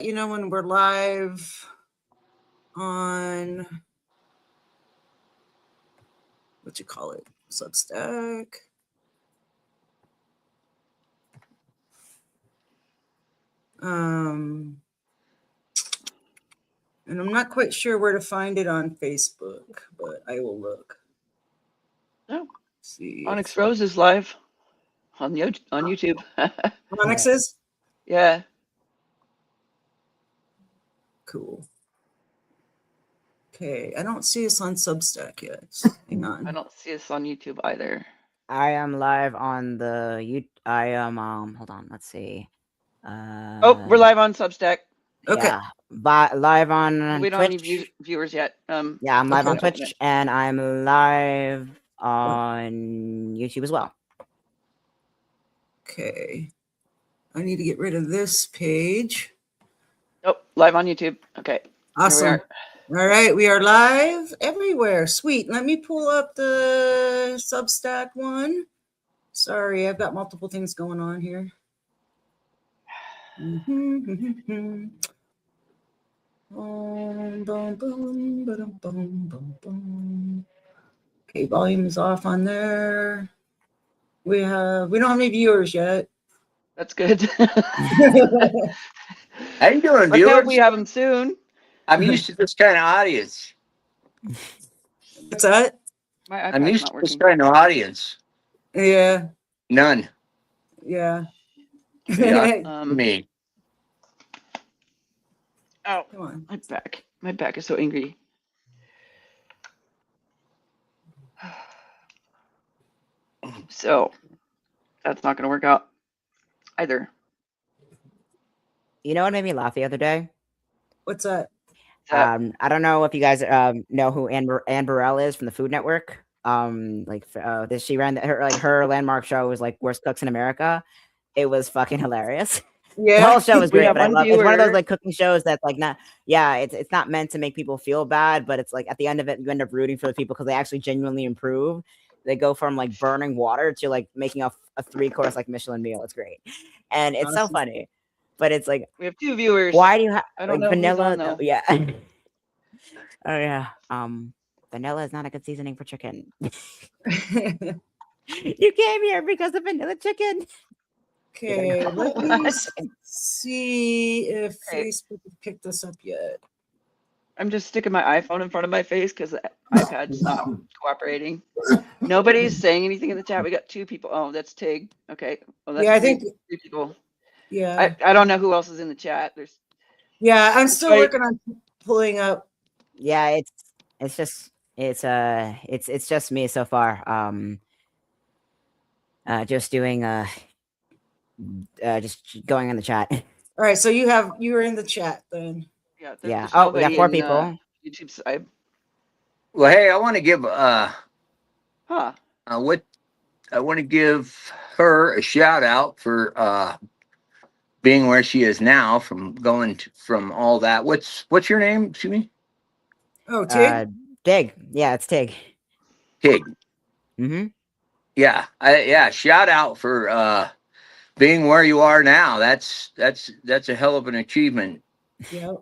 You know, when we're live on what you call it, Substack. And I'm not quite sure where to find it on Facebook, but I will look. Oh, See, Onyx Rose is live on YouTube. Onyx is? Yeah. Cool. Okay, I don't see us on Substack yet. Hang on. I don't see us on YouTube either. I am live on the I am hold on, let's see. Oh, we're live on Substack. Okay. Yeah, live on We don't Twitch. have any viewers yet. Yeah, I'm live okay. on Twitch and I'm live on YouTube as well. Okay. I need to get rid of this page. Oh, live on YouTube. Okay. Awesome. All right, we are live everywhere. Sweet. Let me pull up the Substack one. Sorry, I've got multiple things going on here. Okay, volume is off on there. We don't have any viewers yet. That's good. How you doing, Let's viewers? hope we have them soon. I'm used to this kind of audience. What's that? My I'm iPad's used not to this working. kind of audience. Yeah. None. Yeah. Me. Oh, come on. My back is so angry. So that's not going to work out either. You know what made me laugh the other day? What's that? I don't know if you guys know who Ann Burrell is from the Food Network. She ran her landmark show was like Worst Cooks in America. It was fucking hilarious. Yeah. The whole show was We great, have but one it's one of those viewer. like cooking shows that's like not, yeah, it's not meant to make people feel bad, but it's like at the end of it, you end up rooting for the people because they actually genuinely improve. They go from like burning water to like making a 3-course like Michelin meal. It's great, and it's so Awesome. funny. But it's like, We have 2 viewers. why do you have I don't like know who's vanilla? on, though. Yeah. Oh yeah. Vanilla is not a good seasoning for chicken. You came here because of vanilla chicken. Okay, let me What? see if Okay. Facebook has picked this up yet. I'm just sticking my iPhone in front of my face because the iPad's not cooperating. Nobody's saying anything in the chat. We got 2 people. Oh, that's Tig. Okay. Well, that's Yeah, I think. 3 people. Yeah. I don't know who else is in the chat. Yeah, I'm still funny. working on pulling up. Yeah, it's just me so far. Just doing just going in the chat. All right, so you were in the chat then. Yeah. Yeah. There's Oh, we got nobody 4 in, people. YouTube side. Well, hey, I want to give Huh. I want to give her a shout out for being where she is now, from from all that. What's your name? Excuse me. Oh, Tig? Tig. Yeah, it's Tig. Tig. Mm-hmm. Yeah. Shout out for being where you are now. That's a hell of an achievement. Yeah.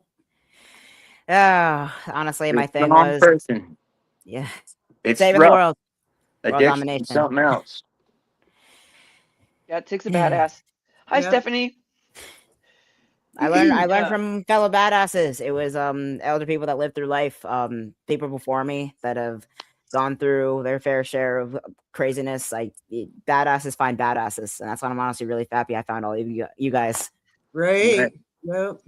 Honestly, my You're a thing strong was person. yeah, It's saving the rough. world. Addiction domination. is something else. Yeah, Tig's a badass. Hi, Yeah. Stephanie. I learned Yeah. from fellow badasses. It was elder people that lived through life, people before me that have gone through their fair share of craziness. Like badasses find badasses, and that's why I'm honestly really happy I found all of you guys. Right. Yep.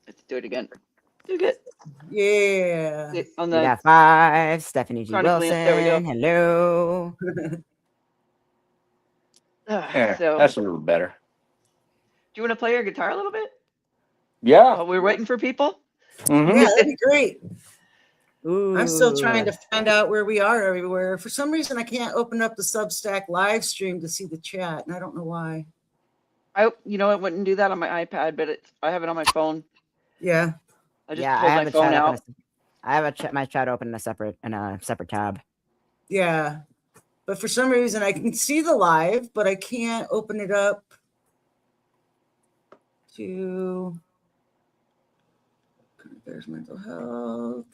Let's do it again. Do good. Yeah. On We the got 5. Stephanie G. Chronic Wilson. Lamp, there we go. Hello. Yeah, so, that's a little better. do you want to play your guitar a little bit Yeah. while we're waiting for people? Mhm. Yeah, that'd be great. Ooh. I'm still trying to find out where we are everywhere. For some reason, I can't open up the Substack live stream to see the chat, and I don't know why. I wouldn't do that on my iPad, but I have it on my phone. Yeah. I just Yeah, pulled I have my a phone chat out. open. I have my chat open in a separate tab. Yeah. But for some reason, I can see the live, but I can't open it up to. There's mental health.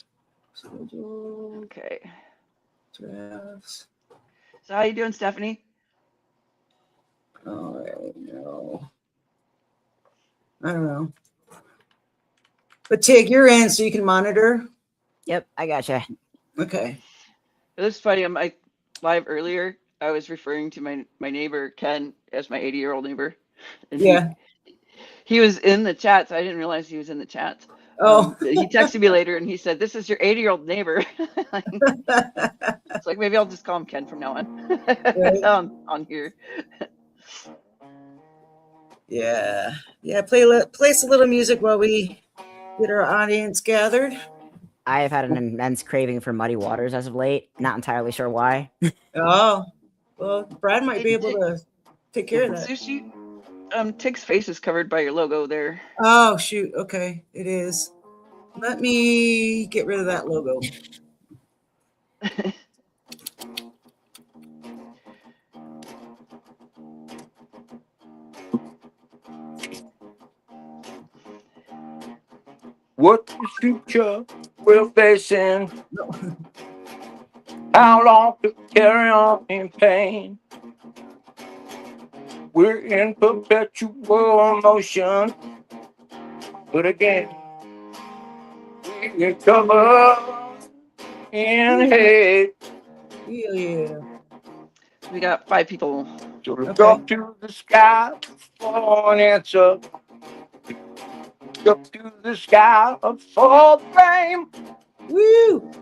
Schedule. Okay. Drafts. So how you doing, Stephanie? All right. No. I don't know. But Tig, you're in, so you can monitor. Yep, I gotcha. Okay. It was funny. On my live earlier, I was referring to my neighbor Ken as my 80-year-old neighbor, and Yeah. he was in the chat, so I didn't realize he was in the chat. Oh. He texted me later and he said, "This is your 80-year-old neighbor." It's like maybe I'll just call him Ken from now on. Right. on here. Yeah. Yeah. Place a little music while we get our audience gathered. I have had an immense craving for Muddy Waters as of late. Not entirely sure why. Oh. Well, Brad might Hey, be able to take care of that. Sushi. Tig's face is covered by your logo there. Oh, shoot. Okay. It is. Let me get rid of that logo. What the future we're facing? No. How long to carry on in pain? We're in perpetual motion, but again, we cover in hate. Yeah. We got 5 people. So look Okay. up to the sky for an answer. Look up to the sky for the rain. Woo!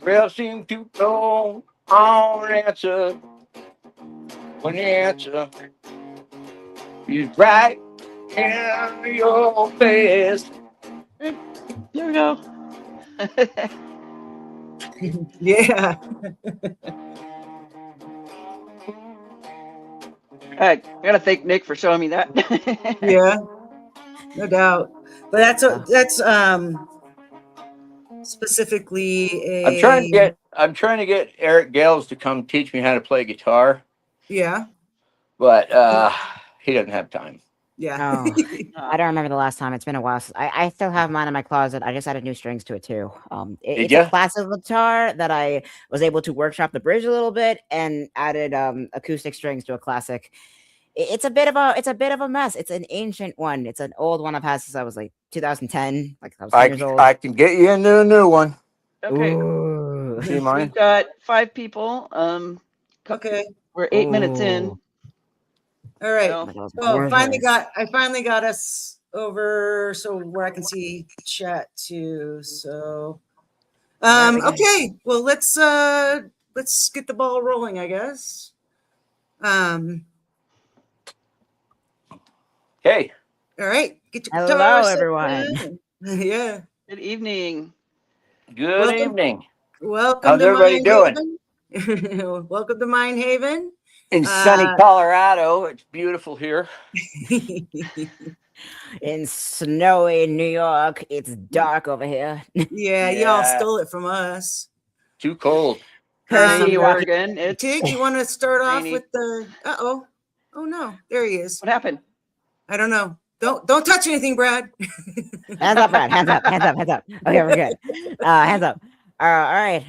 Rail seem to go on answer when the answer is right in your face. There we go. Yeah. I gotta thank Nick for showing me that. Yeah. No doubt. But that's specifically a. I'm trying to get Eric Gales to come teach me how to play guitar, Yeah. but he doesn't have time. Yeah. Oh, I don't remember the last time. It's been a while. I still have mine in my closet. I just added new strings to it too. It's ya? a classic guitar that I was able to workshop the bridge a little bit and added acoustic strings to a classic. It's a bit of a mess. It's an ancient one. It's an old one I've had since I was like 2010, like I was 10 years old. I can get you into a new one. Okay. Ooh. See mine? We've got 5 people. Okay. We're 8 minutes in. Ooh. All right. So, That was Oh, gorgeous. I finally got us over so where I can see chat too. So Yeah, we got it. okay. Well, let's get the ball rolling, I guess. Hey, All right. Get your Hello, guitar set everyone. down. Yeah. good evening. good Welcome. evening. Welcome How's to everybody doing? Haven. Welcome to Mine Haven. In sunny Colorado, it's beautiful here. In snowy New York, it's dark over here. Yeah, y'all Yeah. stole it from us. Too cold. Hershey, Um, Oregon. It's Tig, you want to start off rainy. with the? Oh no, there he is. What happened? I don't know. Don't touch anything, Brad. Hands up, Brad. Hands up. Hands up. Hands up. Okay, we're good. Hands up. All right.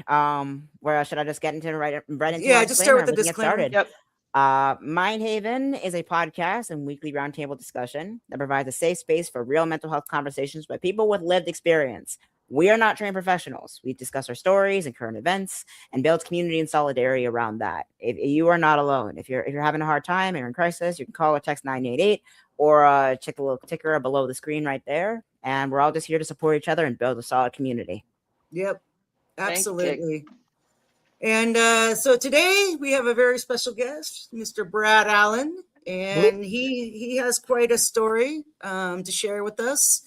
Where should I just get into right into Yeah, my just start with the and we can get disclaimer. started? Yep. Mind Haven is a podcast and weekly roundtable discussion that provides a safe space for real mental health conversations by people with lived experience. We are not trained professionals. We discuss our stories and current events and build community and solidarity around that. If you are not alone. If you're having a hard time, you're in crisis, you can call or text 988 or check the little ticker below the screen right there. And we're all just here to support each other and build a solid community. Yep, Thank you, Tig. absolutely. And so today we have a very special guest, Mr. Brad Allen, and he has quite a story to share with us.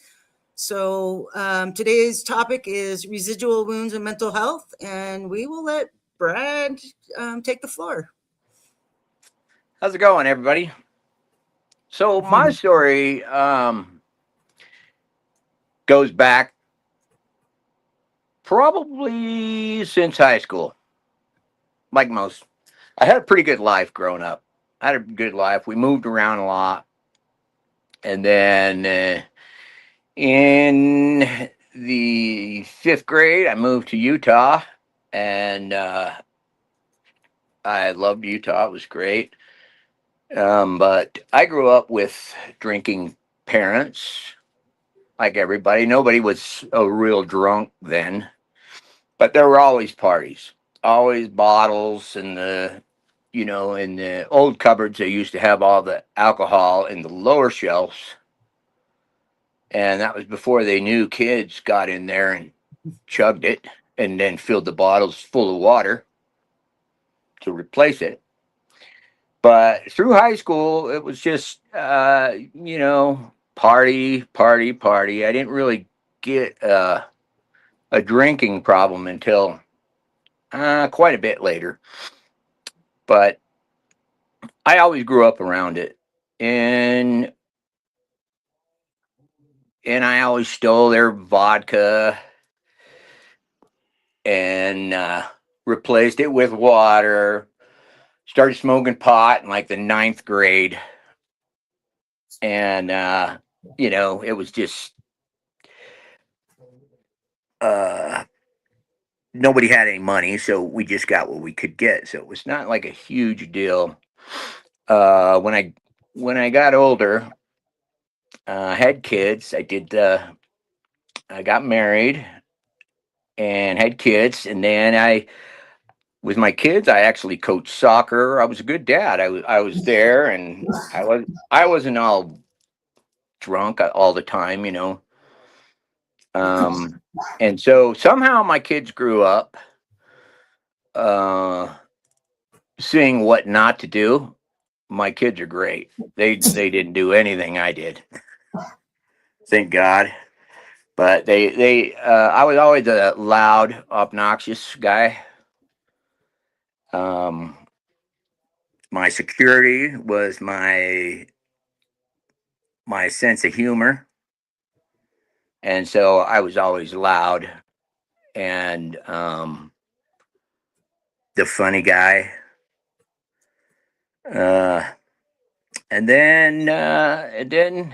So today's topic is residual wounds and mental health, and we will let Brad take the floor. How's it going, everybody? So my story goes back probably since high school. Like most, I had a pretty good life growing up. I had a good life. We moved around a lot. And then in the 5th grade, I moved to Utah, and I loved Utah. It was great. But I grew up with drinking parents, like everybody. Nobody was a real drunk then, but there were always parties, always bottles, and in the old cupboards, they used to have all the alcohol in the lower shelves. And that was before they knew kids got in there and chugged it and then filled the bottles full of water to replace it. But through high school, it was just, party, party, party. I didn't really get a drinking problem until quite a bit later. But I always grew up around it. And I always stole their vodka and replaced it with water. Started smoking pot in like the 9th grade. And, it was just, nobody had any money, so we just got what we could get. So it was not like a huge deal. When I got older, had kids, I got married and had kids. And then with my kids, I actually coached soccer. I was a good dad. I was there, and I wasn't all drunk all the time, and so somehow my kids grew up uh, seeing what not to do. My kids are great. They didn't do anything I did, thank God. But I was always a loud, obnoxious guy. Um, my security was my sense of humor, and so I was always loud and the funny guy. Uh, and then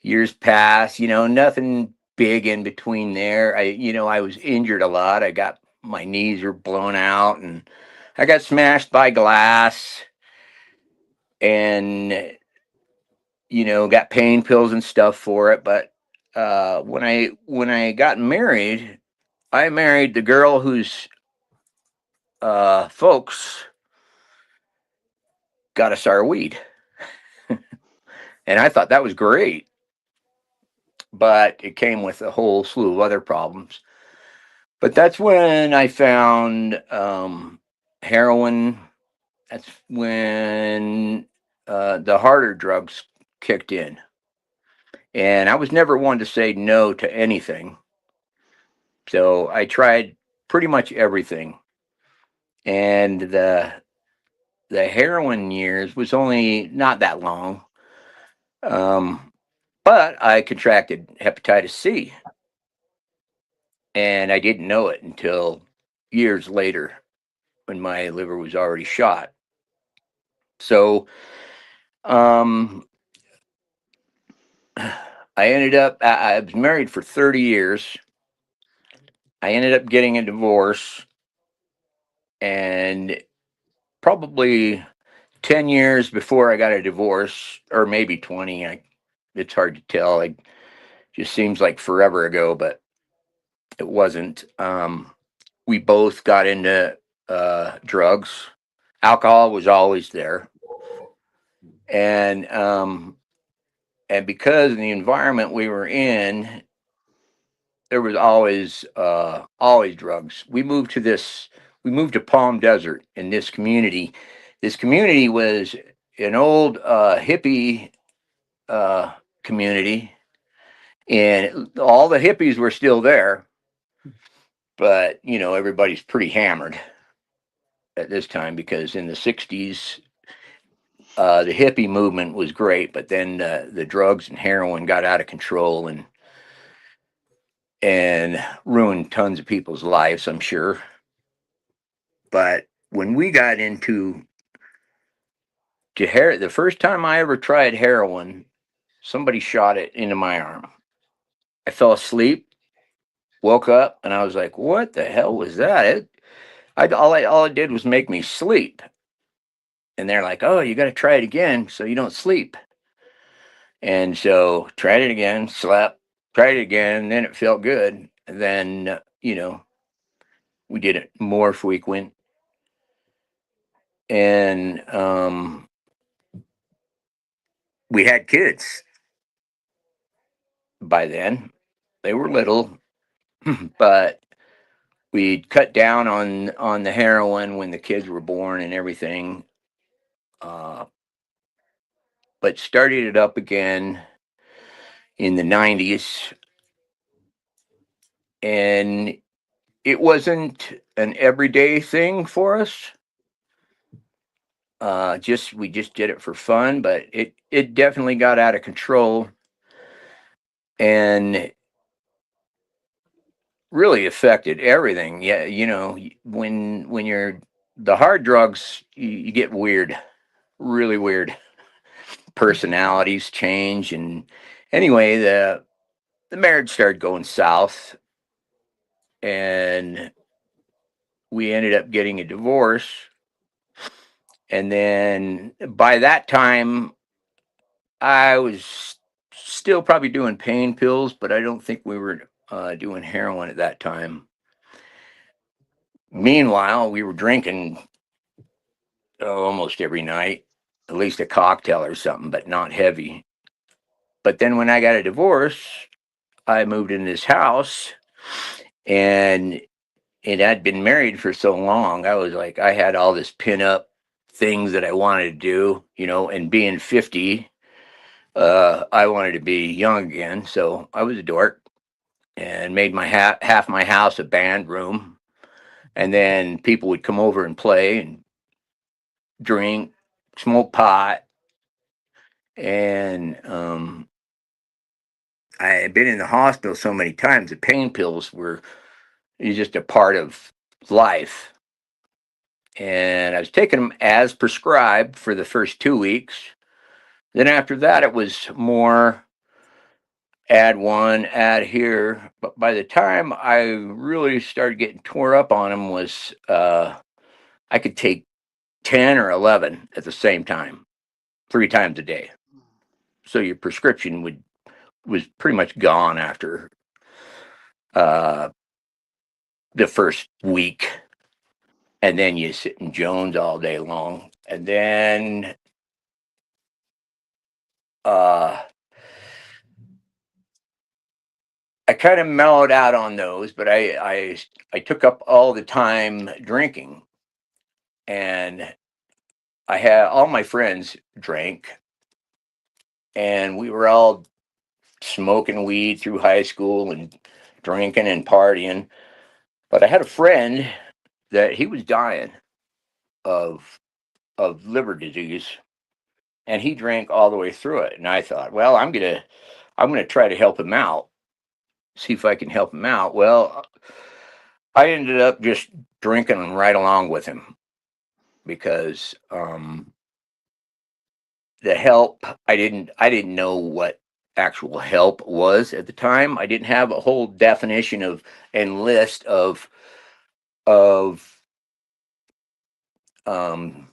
years pass. Nothing big in between there. I was injured a lot. I got my knees were blown out, and I got smashed by glass, and got pain pills and stuff for it. But when I got married, I married the girl whose folks got us our weed, and I thought that was great. But it came with a whole slew of other problems. But that's when I found heroin. That's when the harder drugs kicked in. And I was never one to say no to anything. So I tried pretty much everything. And the heroin years was only not that long. But I contracted hepatitis C. And I didn't know it until years later when my liver was already shot. So um, I was married for 30 years. I ended up getting a divorce, and probably 10 years before I got a divorce, or maybe 20, it's hard to tell. It just seems like forever ago, but it wasn't. We both got into drugs. Alcohol was always there. And because of the environment we were in, there was always drugs. We moved to Palm Desert in this community. This community was an old hippie community, and all the hippies were still there, but everybody's pretty hammered at this time, because in the 60s the hippie movement was great, but then the drugs and heroin got out of control and ruined tons of people's lives, I'm sure. But when we got into the first time I ever tried heroin, somebody shot it into my arm. I fell asleep, woke up, and I was like, "What the hell was that?" All it did was make me sleep. And they're like, "Oh, you got to try it again so you don't sleep." And so tried it again, slept, tried it again, then it felt good. And then, we did it more frequent. And we had kids by then. They were little, but we'd cut down on the heroin when the kids were born and everything. But started it up again in the 90s. And it wasn't an everyday thing for us. We just did it for fun, but it definitely got out of control and really affected everything. Yeah, when you're the hard drugs, you get weird, really weird. Personalities change, and anyway, the marriage started going south, and we ended up getting a divorce. And then by that time, I was still probably doing pain pills, but I don't think we were doing heroin at that time. Meanwhile, we were drinking almost every night, at least a cocktail or something, but not heavy. But then when I got a divorce, I moved in this house, and I'd been married for so long. I was like, I had all this pin up things that I wanted to do, and being 50, I wanted to be young again. So I was a dork and made my half my house a band room. And then people would come over and play and drink, smoke pot. And I had been in the hospital so many times, the pain pills were just a part of life. And I was taking them as prescribed for the first 2 weeks. Then after that, it was more add one, add here. But by the time I really started getting tore up on them, was I could take 10 or 11 at the same time, 3 times a day. So your prescription was pretty much gone after uh, the first week. And then you sit in Jones all day long. And then I kind of mellowed out on those, but I took up all the time drinking. And I had all my friends drank, and we were all smoking weed through high school and drinking and partying. But I had a friend that he was dying of liver disease, and he drank all the way through it. And I thought, well, I'm gonna try to help him out, see if I can help him out. Well, I ended up just drinking right along with him because the help, I didn't know what actual help was at the time. I didn't have a whole definition of and list of um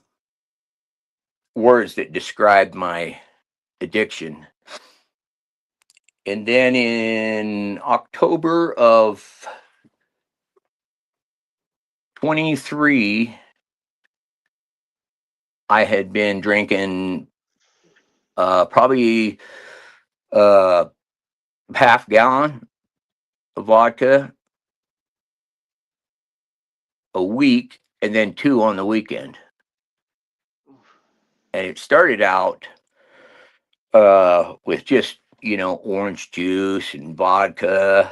words that described my addiction. And then in October of 23, I had been drinking probably uh half gallon of vodka a week, and then 2 on the weekend. And it started out with just, orange juice and vodka.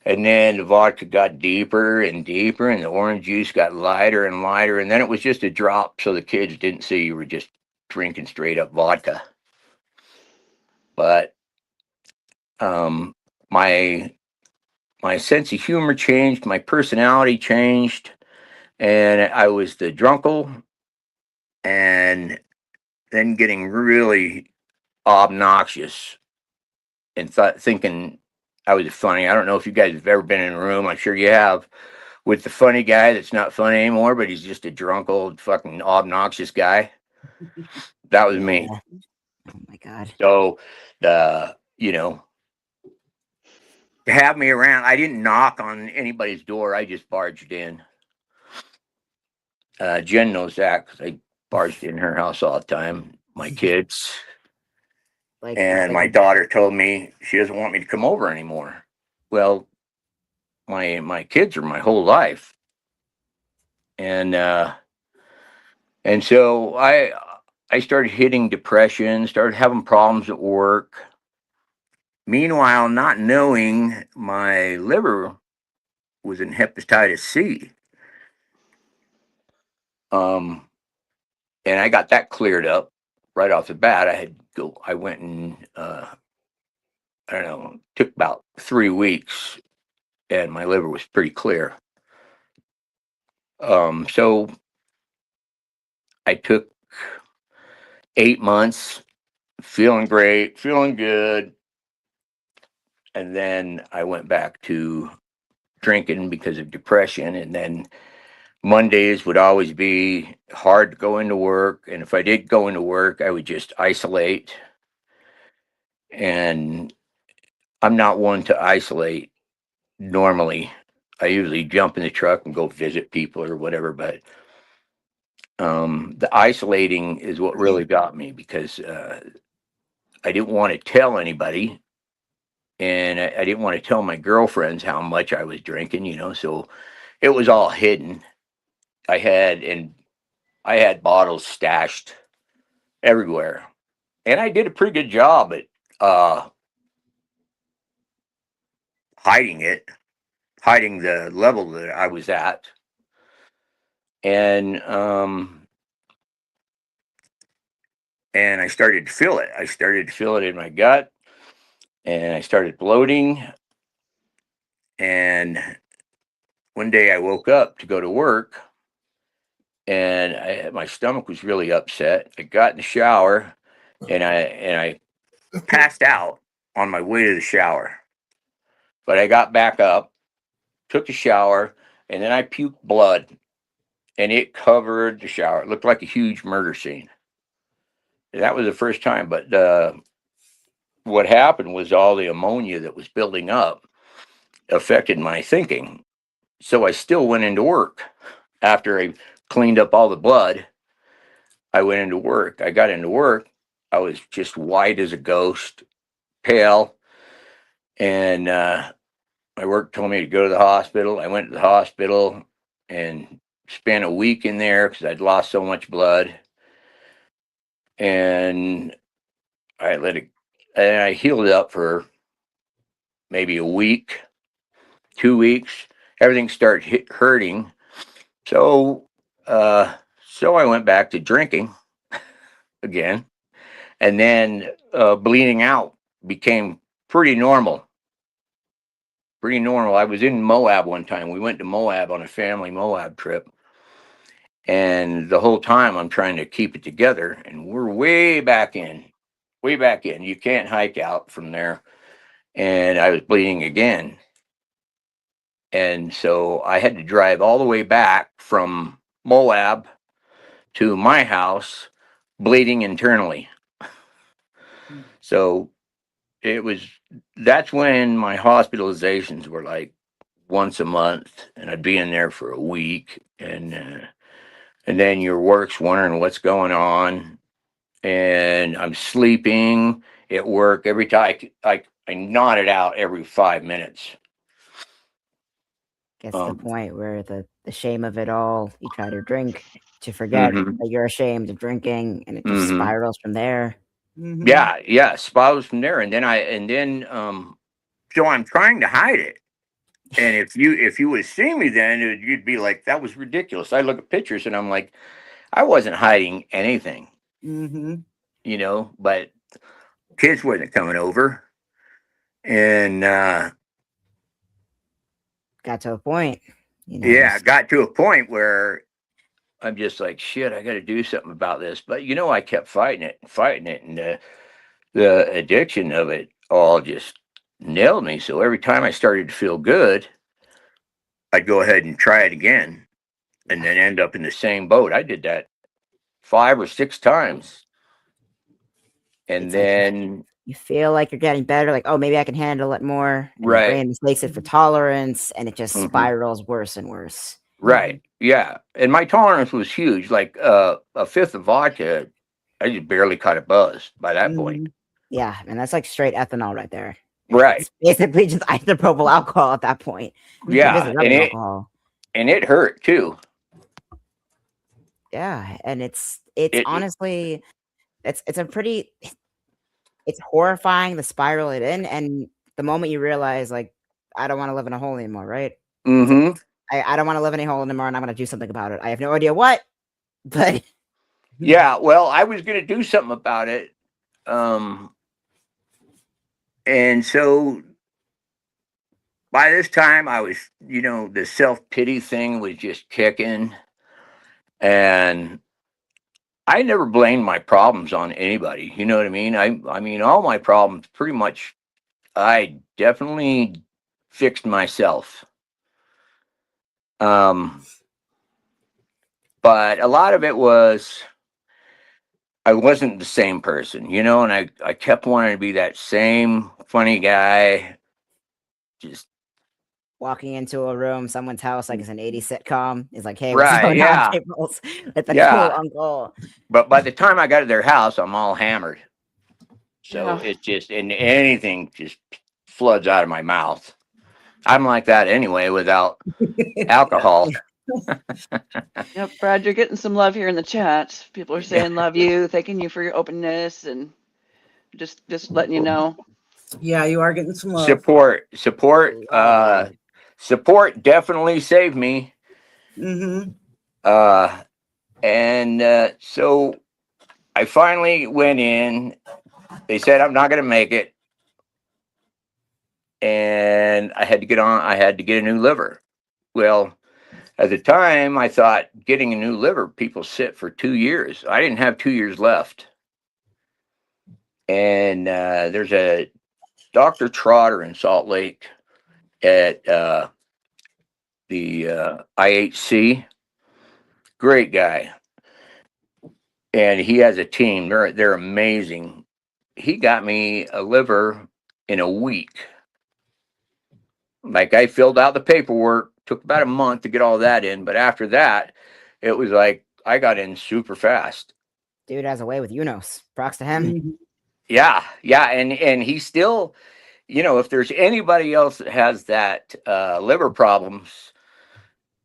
And then the vodka got deeper and deeper, and the orange juice got lighter and lighter. And then it was just a drop so the kids didn't see you were just drinking straight up vodka. But um, my sense of humor changed, my personality changed, and I was the drunkle, and then getting really obnoxious and thinking I was funny. I don't know if you guys have ever been in a room. I'm sure you have, with the funny guy that's not funny anymore, but he's just a drunk old fucking obnoxious guy. That was Yeah. me. Oh my god. So you know, to have me around, I didn't knock on anybody's door. I just barged in. Jen knows that because I barged in her house all the time. My kids and my daughter told me she doesn't want me to come over anymore. Well, my kids are my whole life, and so I started hitting depression, started having problems at work. Meanwhile, not knowing my liver was in hepatitis C. And I got that cleared up right off the bat. I went and I don't know, took about 3 weeks, and my liver was pretty clear. So I took 8 months, feeling great, feeling good, and then I went back to drinking because of depression, and then Mondays would always be hard to go into work, and if I did go into work, I would just isolate. And I'm not one to isolate normally. I usually jump in the truck and go visit people or whatever, but the isolating is what really got me because I didn't want to tell anybody, and I didn't want to tell my girlfriends how much I was drinking, so it was all hidden. I had bottles stashed everywhere, and I did a pretty good job at uh, hiding it, hiding the level that I was at, and I started to feel it. I started to feel it in my gut, and I started bloating. And one day I woke up to go to work, and my stomach was really upset. I got in the shower, and I passed out on my way to the shower. But I got back up, took a shower, and then I puked blood, and it covered the shower. It looked like a huge murder scene. That was the first time. But what happened was all the ammonia that was building up affected my thinking. So I still went into work. After I cleaned up all the blood, I went into work. I got into work. I was just white as a ghost, pale. And my work told me to go to the hospital. I went to the hospital and spent a week in there because I'd lost so much blood. And I let it, and I healed up for maybe a week, 2 weeks. Everything started hurting. So, so I went back to drinking again, and then bleeding out became pretty normal. Pretty normal. I was in Moab one time. We went to Moab on a family Moab trip, and the whole time I'm trying to keep it together, and we're way back in, way back in. You can't hike out from there, and I was bleeding again, and so I had to drive all the way back from Moab to my house, bleeding internally. So it was that's when my hospitalizations were like once a month, and I'd be in there for a week, and then your work's wondering what's going on, and I'm sleeping at work every time. I nodded out every 5 minutes. Gets to the point where the shame of it all, you try to drink to forget Mhm. that you're ashamed of drinking, and it just Mhm. spirals from there. Yeah, spirals from there, and then so I'm trying to hide it. And if you would see me then, you'd be like, that was ridiculous. I look at pictures and I'm like, I wasn't hiding anything, but kids wasn't coming over. And Got to a point, yeah, just it got to a point where I'm just like, shit, I got to do something about this. But I kept fighting it, and the addiction of it all just nailed me. So every time I started to feel good, I'd go ahead and try it again and then end up in the same boat. I did that 5 or 6 times. And It's like then, you feel like you're getting better, like, oh, maybe I can handle it more. And your right. brain mistakes it for tolerance, and it just Mhm. spirals worse and worse. Right. Yeah. And my tolerance was huge. Like a fifth of vodka, I just barely caught a buzz by that point. Mhm. Yeah, and that's like straight ethanol right there. Right. It's basically just isopropyl alcohol at that point. Yeah. It is rubbing alcohol. And it hurt too. Yeah, and it's It honestly it's a pretty it's horrifying the spiral it in, and the moment you realize like I don't want to live in a hole anymore, right? mm-hmm. I don't want to live in a hole anymore, and I'm gonna do something about it. I have no idea what, but Yeah, well, I was gonna do something about it. And so by this time I was, the self-pity thing was just kicking. And I never blamed my problems on anybody. You know what I mean? I mean, all my problems pretty much I definitely fixed myself. But a lot of it was I wasn't the same person, and I kept wanting to be that same funny guy. Just walking into a room, someone's house, like it's an 80s sitcom, is like, hey, what's right, going on, yeah, tables? With the cool yeah. uncle. But by the time I got to their house, I'm all hammered. So Yeah. it's just, and anything just floods out of my mouth. I'm like that anyway without alcohol. Yep, Brad, you're getting some love here in the chat. People are Yeah. saying love you, thanking you for your openness, and just letting you know. Yeah, you are getting some love. Support definitely saved me. Mm-hmm. And so I finally went in. They said I'm not going to make it, and I had to get a new liver. Well, at the time, I thought getting a new liver, people sit for 2 years. I didn't have 2 years left. And there's a Dr. Trotter in Salt Lake at the IHC. Great guy. And he has a team. They're amazing. He got me a liver in a week. Like I filled out the paperwork, took about a month to get all that in, but after that, it was like I got in super fast. Dude has a way with Unos. Props to him. Mm-hmm. Yeah, and he still, if there's anybody else that has that liver problems,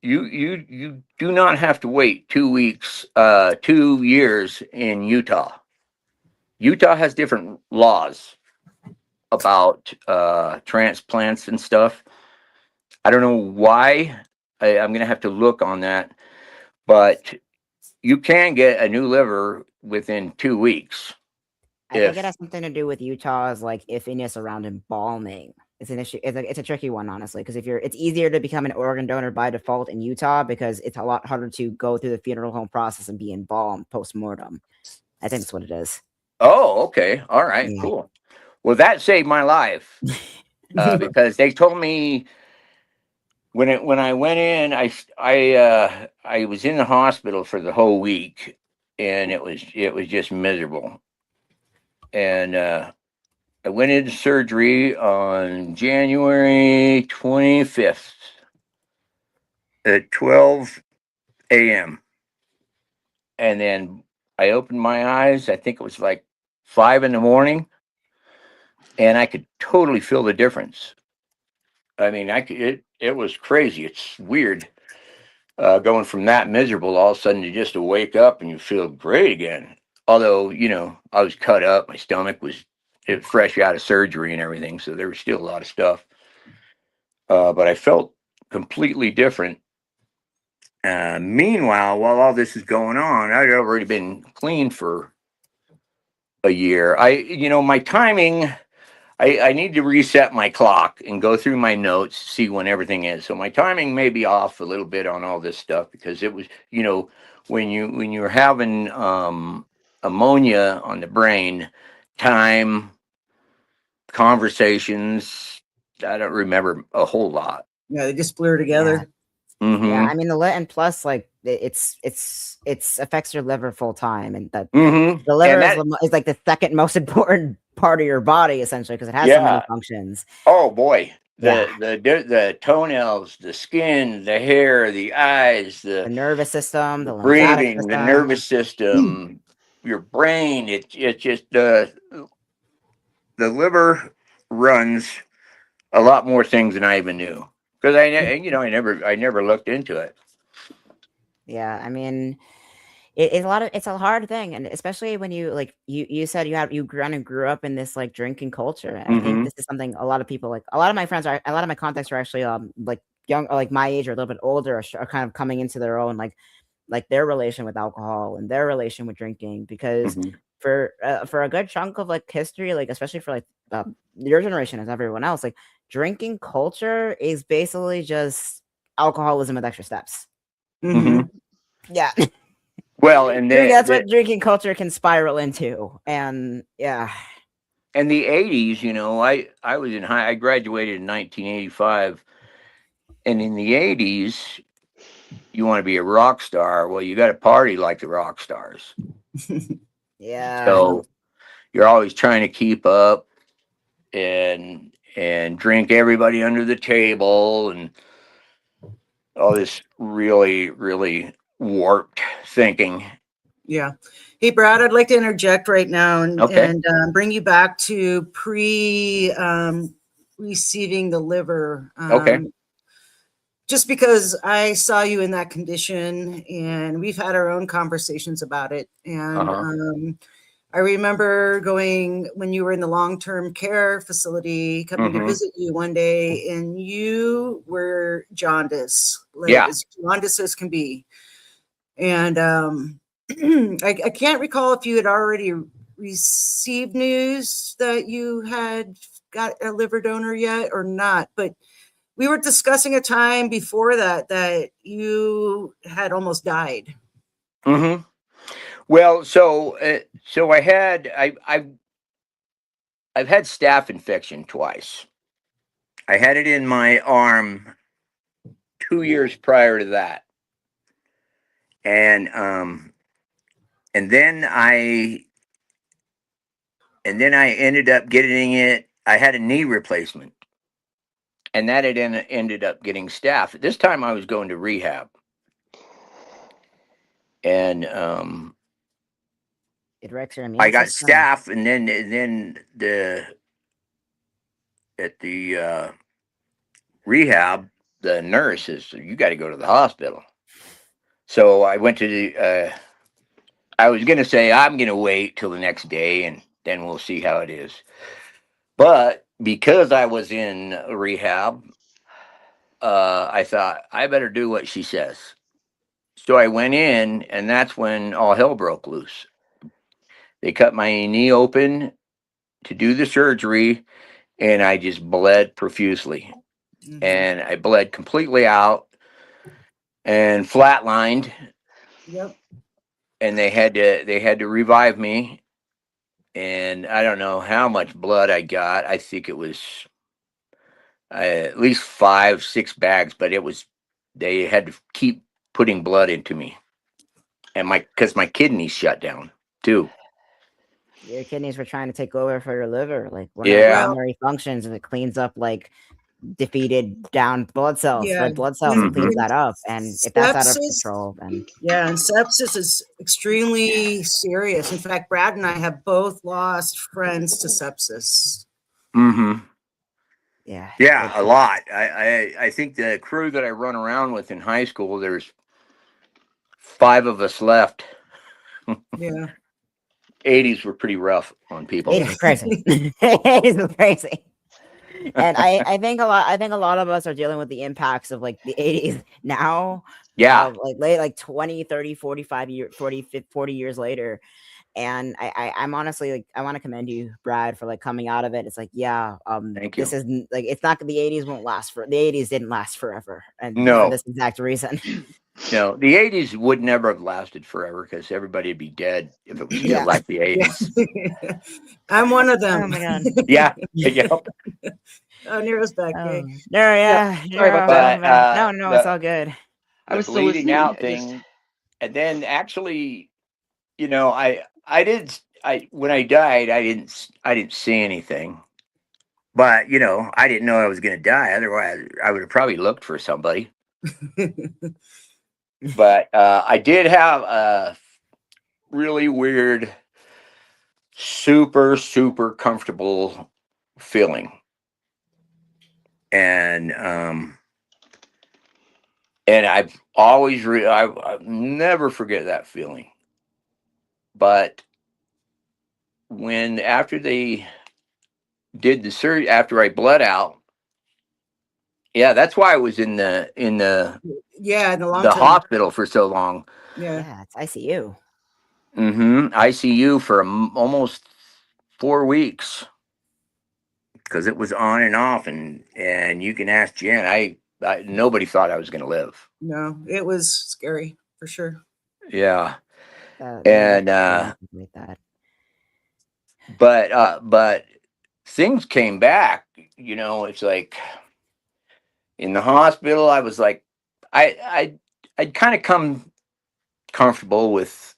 you do not have to wait 2 weeks, 2 years in Utah. Utah has different laws about transplants and stuff. I don't know why. I'm gonna have to look on that, but you can get a new liver within 2 weeks. I think it has something to do with Utah's like iffiness around embalming. It's an issue. It's a tricky one, honestly, because it's easier to become an organ donor by default in Utah because it's a lot harder to go through the funeral home process and be embalmed post mortem. I think that's what it is. Oh, okay, all right, Yeah. cool. Well, that saved my life because they told me when I went in, I was in the hospital for the whole week, and it was just miserable. And I went into surgery on January 25th at 12 a.m. And then I opened my eyes. I think it was like 5 in the morning, and I could totally feel the difference. I mean, it was crazy. It's weird going from that miserable all of a sudden to just to wake up and you feel great again. Although, I was cut up, my stomach was fresh out of surgery and everything, so there was still a lot of stuff. But I felt completely different. Meanwhile, while all this is going on, I'd already been clean for a year. My timing, I need to reset my clock and go through my notes, see when everything is. So my timing may be off a little bit on all this stuff because it was, when you're having ammonia on the brain, time, conversations. I don't remember a whole lot. Yeah, they just blur together. Mm-hmm. Yeah, I mean and plus like it's affects your liver full time, and that Mm-hmm. the liver And is like the second most important part of your body essentially because it has so many functions. oh boy, Yeah. the toenails, the skin, the hair, the eyes, The nervous system, the the lymphatic breathing, the system. nervous system, your brain. It's just the liver runs a lot more things than I even knew because I never looked into it. Yeah, I mean, it's a hard thing, and especially when you like you said you grew up in this like drinking culture. And I think Mm-hmm. this is something a lot of people like. A lot of my friends are, a lot of my contacts are actually like young, or like my age or a little bit older, are kind of coming into their own like their relation with alcohol and their relation with drinking, because Mm-hmm. for a good chunk of like history, like especially for like your generation as everyone else, like drinking culture is basically just alcoholism with extra steps. Mhm. Yeah. Well, and That's what drinking culture can spiral into. And yeah. and the 80s, I was in I graduated in 1985, and in the 80s, you want to be a rock star. Well, you got to party like the rock stars. Yeah. So you're always trying to keep up and drink everybody under the table and all this really, really warped thinking. Yeah. Hey, Brad, I'd like to interject right now and, Okay. bring you back to receiving the liver. Okay. Just because I saw you in that condition and we've had our own conversations about it. And Uh-huh. I remember going when you were in the long-term care facility, coming to Mhm. visit you one day, and you were jaundice, like Yeah. as jaundice as can be. And I can't recall if you had already received news that you had got a liver donor yet or not, but we were discussing a time before that you had almost died. Mhm. Well, so I've had staph infection twice. I had it in my arm 2 years prior to that, and and then I ended up getting it. I had a knee replacement, and that had ended up getting staph. This time I was going to rehab, and It wrecks your I immune got system. staph, and then at the rehab, the nurse says, "You got to go to the hospital." So I went to the. I was gonna say I'm gonna wait till the next day, and then we'll see how it is. But because I was in rehab, I thought I better do what she says. So I went in, and that's when all hell broke loose. They cut my knee open to do the surgery, and I just bled profusely. Mhm. And I bled completely out and flatlined, Yep. and they had to revive me. And I don't know how much blood I got. I think it was at least 5, 6 bags, but they had to keep putting blood into me, and because my kidneys shut down too. Your kidneys were trying to take over for your liver. Like one of the Yeah. primary functions, and it cleans up like defeated down blood cells, Yeah. red blood cells, and cleans that up. And if that's out of Sepsis. control, then Yeah, and sepsis is extremely serious. In fact, Brad and I have both lost friends to sepsis. Mm-hmm. yeah. Yeah, a lot. I think the crew that I run around with in high school, there's 5 of us left. Yeah. 80s were pretty rough on people. It is crazy. It is crazy. And I think a lot of us are dealing with the impacts of like the 80s now. Yeah. Like late, like 20, 30, 45 years, 40 years later. And I'm honestly like, I want to commend you, Brad, for like coming out of it. It's like, yeah, Thank you. this is like, it's not the 80s won't last the 80s didn't last forever. And for No. this exact reason. No, the 80s would never have lasted forever because everybody would be dead if it was still Yeah. like the 80s. I'm one of them. Oh my god. Yeah. Yeah. Oh, Nero's back. Oh, Yay. no, yeah. Sorry about Nero, that. welcome back. No, no, it's all good. I The was still bleeding listening. out I just thing, and then actually, when I died, I didn't see anything, but I didn't know I was going to die. Otherwise, I would have probably looked for somebody. But I did have a really weird, super, super comfortable feeling. And I've always, I never forget that feeling. But after they did the surgery, after I bled out, yeah, that's why I was in the Yeah, in the long the term. hospital for so long. Yeah. Yeah, it's ICU. ICU for almost 4 weeks because it was on and off, and you can ask Jen. Nobody thought I was going to live. No, it was scary for sure. Yeah, And and like that. but things came back. It's like in the hospital, I was like, I'd kind of come comfortable with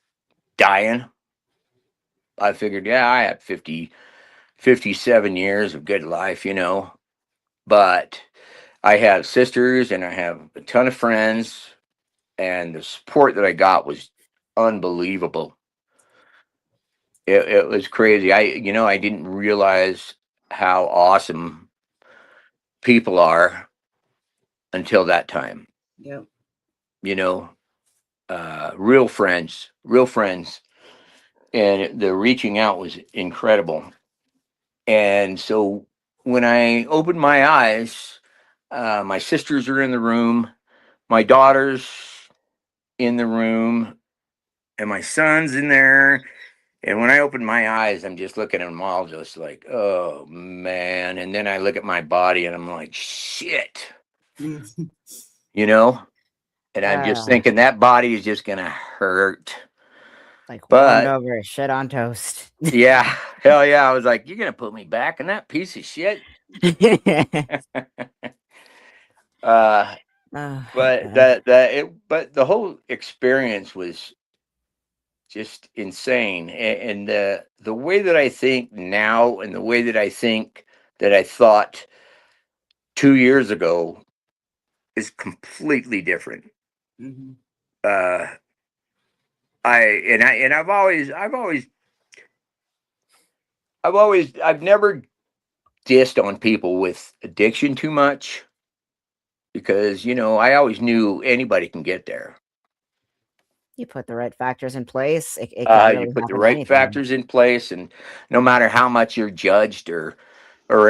dying. I figured, yeah, I had 57 years of good life, but I have sisters and I have a ton of friends, and the support that I got was unbelievable. It was crazy. I didn't realize how awesome people are until that time, Yep. real friends. And the reaching out was incredible. And so when I opened my eyes, my sisters are in the room, my daughter's in the room, and my son's in there. And when I opened my eyes, I'm just looking at them all, just like, oh man. And then I look at my body and I'm like, shit, Mm. And I'm just thinking that body is just going to hurt. Like warmed But over, shit on toast. yeah, hell yeah. I was like, you're going to put me back in that piece of shit. But the whole experience was just insane, and the way that I think now and the way that I think that I thought 2 years ago is completely different. Mhm. I've never dissed on people with addiction too much because I always knew anybody can get there. You put the right factors in place, it could really You put the happen to right anything. factors in place, and no matter how much you're judged or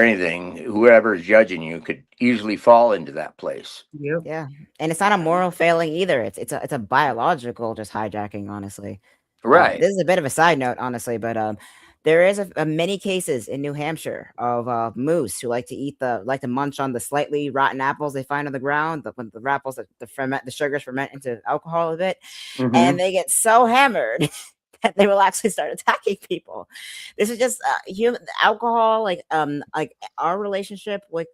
anything, whoever is judging you could easily fall into that place. Yep. Yeah, and it's not a moral failing either. It's a biological just hijacking, honestly. Right. This is a bit of a side note, honestly, but there is a many cases in New Hampshire of moose who like to munch on the slightly rotten apples they find on the ground. When the apples that the sugars ferment into alcohol a bit, Mhm. and they get so hammered that they will actually start attacking people. This is just human alcohol, like our relationship with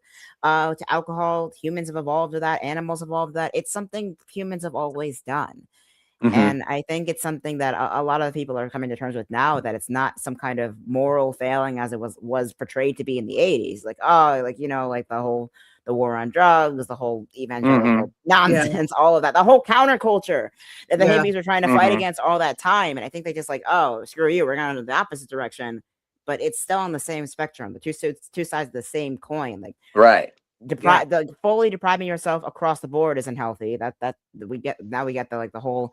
to alcohol. Humans have evolved to that. Animals evolved to that. It's something humans have always done. Mhm. And I think it's something that a lot of people are coming to terms with now, that it's not some kind of moral failing as it was portrayed to be in the 80s. Like, oh, like, like the war on drugs, the whole evangelical nonsense, all of that, the whole counterculture that the Yeah. hippies were trying to fight against all that time. And I think they just like, oh, screw you, we're going in the opposite direction. But it's still on the same spectrum, the two sides of the same coin. Like, Right. fully depriving yourself across the board isn't healthy. We get the the whole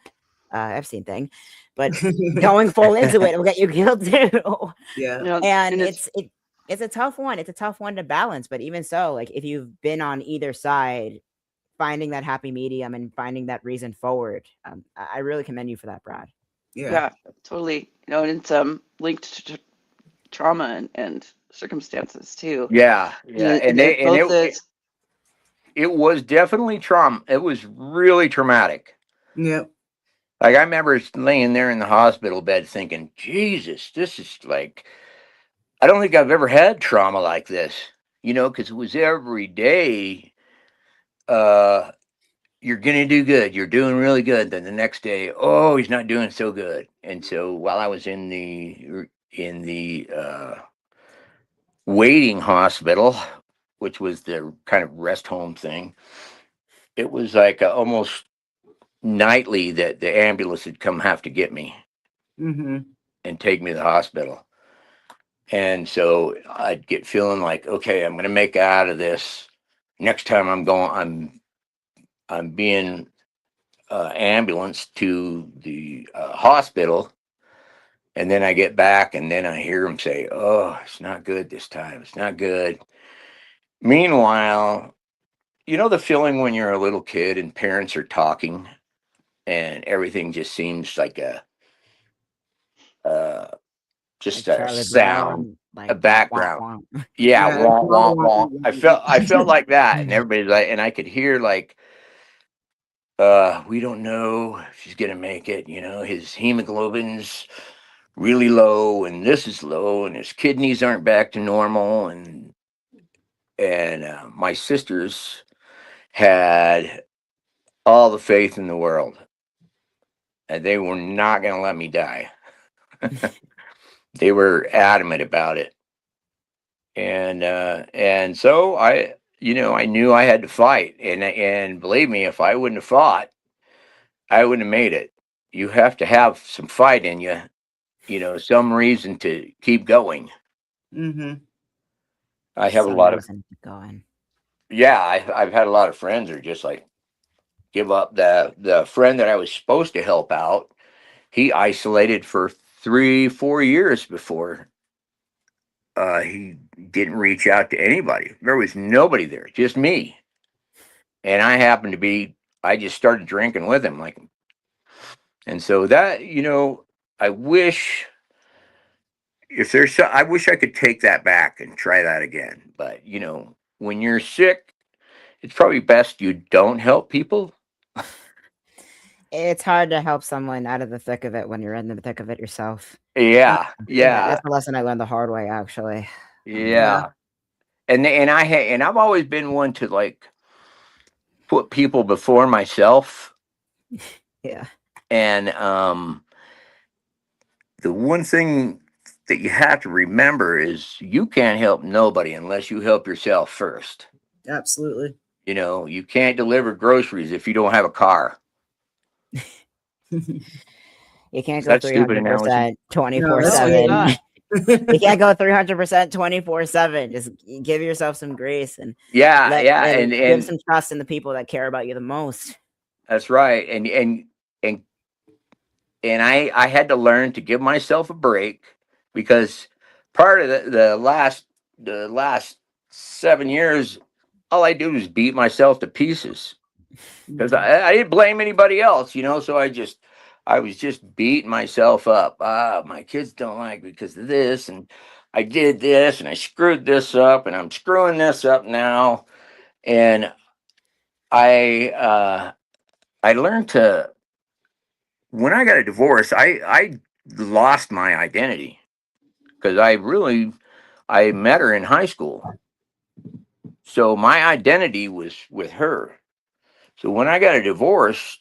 Epstein thing, but going full into it will get you killed too. Yeah. And it's a tough one. It's a tough one to balance. But even so, like if you've been on either side, finding that happy medium and finding that reason forward, I really commend you for that, Brad. Yeah. totally. And it's linked to trauma and circumstances too. Yeah. And it was definitely trauma. It was really traumatic. Yep. Like I remember laying there in the hospital bed thinking, Jesus, this is like, I don't think I've ever had trauma like this, because it was every day. Uh, you're gonna do good. You're doing really good. Then the next day, oh, he's not doing so good. And so while I was in the waiting hospital, which was the kind of rest home thing, it was like almost nightly that the ambulance would come have to get me Mm-hmm. and take me to the hospital. And so I'd get feeling like, okay, I'm going to make it out of this. Next time I'm being ambulanced to the hospital, and then I get back, and then I hear them say, "Oh, it's not good this time. It's not good." Meanwhile, the feeling when you're a little kid and parents are talking, and everything just seems like uh, Like just a Charlie sound, Brown, a like womp womp background. womp. Yeah, Yeah. womp womp womp. I felt like that, and everybody's like, and I could hear like, we don't know if she's gonna make it. His hemoglobin's really low, and this is low, and his kidneys aren't back to normal, and my sisters had all the faith in the world, and they were not gonna let me die. They were adamant about it, and so I knew I had to fight, and believe me, if I wouldn't have fought, I wouldn't have made it. You have to have some fight in you, some reason to keep going. Mm-hmm. I have a Some lot of, reason to keep going. yeah, I've had a lot of friends that are just like give up. The friend that I was supposed to help out, he isolated for 3-4 years before he didn't reach out to anybody. There was nobody there, just me. And I happened to be, I just started drinking with him, like, and so that, I wish I wish I could take that back and try that again. But when you're sick, it's probably best you don't help people. It's hard to help someone out of the thick of it when you're in the thick of it yourself. Yeah, That's yeah, the lesson I learned the hard way, actually. yeah. And I've always been one to like put people before myself. Yeah. And the one thing that you have to remember is you can't help nobody unless you help yourself first. Absolutely. You can't deliver groceries if you don't have a car. You can't Is go that stupid analogy? 300% No, that's No, it's 24/7. not. You can't go 300% 24/7. Just give yourself some grace and Yeah, yeah, give and some trust in the people that care about you the most. that's right. And I had to learn to give myself a break because part of the last 7 years, all I do is beat myself to pieces because I didn't blame anybody else, so I was just beating myself up. My kids don't like me because of this, and I did this, and I screwed this up, and I'm screwing this up now. And I learned to, when I got a divorce, I lost my identity because I met her in high school, so my identity was with her. So when I got a divorce,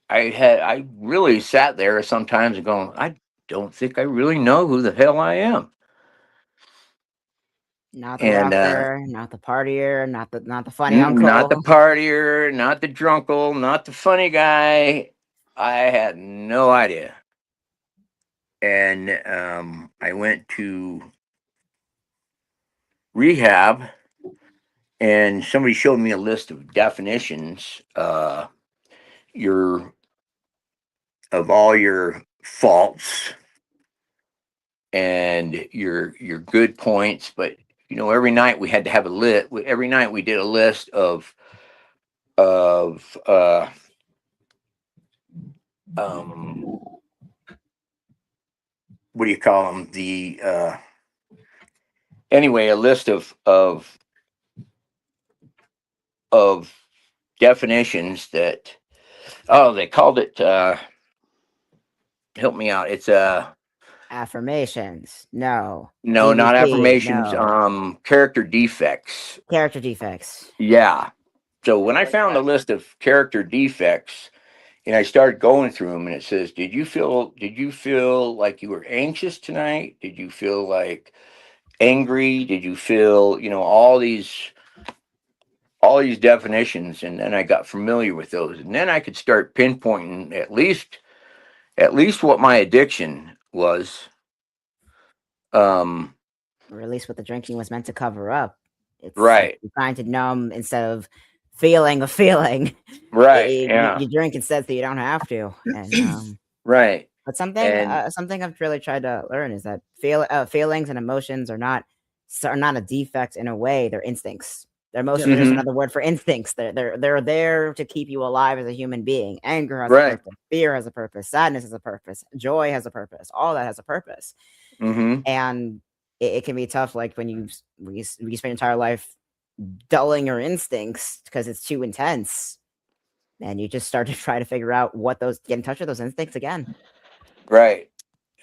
I really sat there sometimes and going, I don't think I really know who the hell I am. Not the And rocker, not the partier, not the funny not the uncle. partier, not the drunkle, not the funny guy. I had no idea. And I went to rehab, and somebody showed me a list of definitions. Your of all your faults and your good points, but every night we had to have a list. Every night we did a list of um what do you call them, the anyway, a list of definitions that Oh, they called it. Help me out. It's Affirmations. No. no, not EVP. affirmations. No. Character defects. Character defects. Yeah. So when I I like found the that. list of character defects, and I started going through them, and it says, Did you feel like you were anxious tonight? Did you feel like angry? Did you feel, all these definitions?" And then I got familiar with those, and then I could start pinpointing at least what my addiction was. Or at least what the drinking was meant to cover up. It's like Right, you're trying to numb instead of feeling a feeling. right, yeah, You drink instead so you don't have to. And right, but and something I've really tried to learn is that feelings and emotions are not a defect in a way. They're instincts. Their emotions are just mhm, another word for instincts. They're there to keep you alive as a human being. Anger has a right, purpose. Fear has a purpose. Sadness has a purpose. Joy has a purpose. All that has a purpose. mhm, And it can be tough, like when you spend your entire life dulling your instincts because it's too intense, and you just start to try to figure out get in touch with those instincts again. right.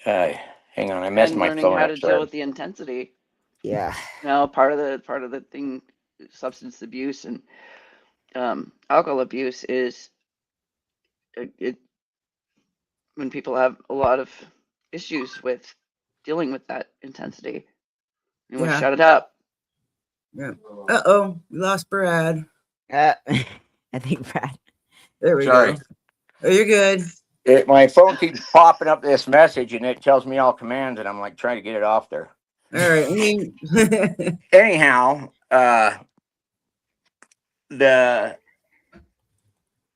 Hang on, I messed And my learning phone how up. to deal Sorry. with the intensity. Yeah. Part of the thing, substance abuse and alcohol abuse is it when people have a lot of issues with dealing with that intensity. You want to Yeah. shut it up. Yeah. Uh-oh, we lost Brad. I think Brad. There we Sorry. go. Oh, you're good. My phone keeps popping up this message, and it tells me all commands, and I'm like trying to get it off there. All right. I mean, Anyhow, the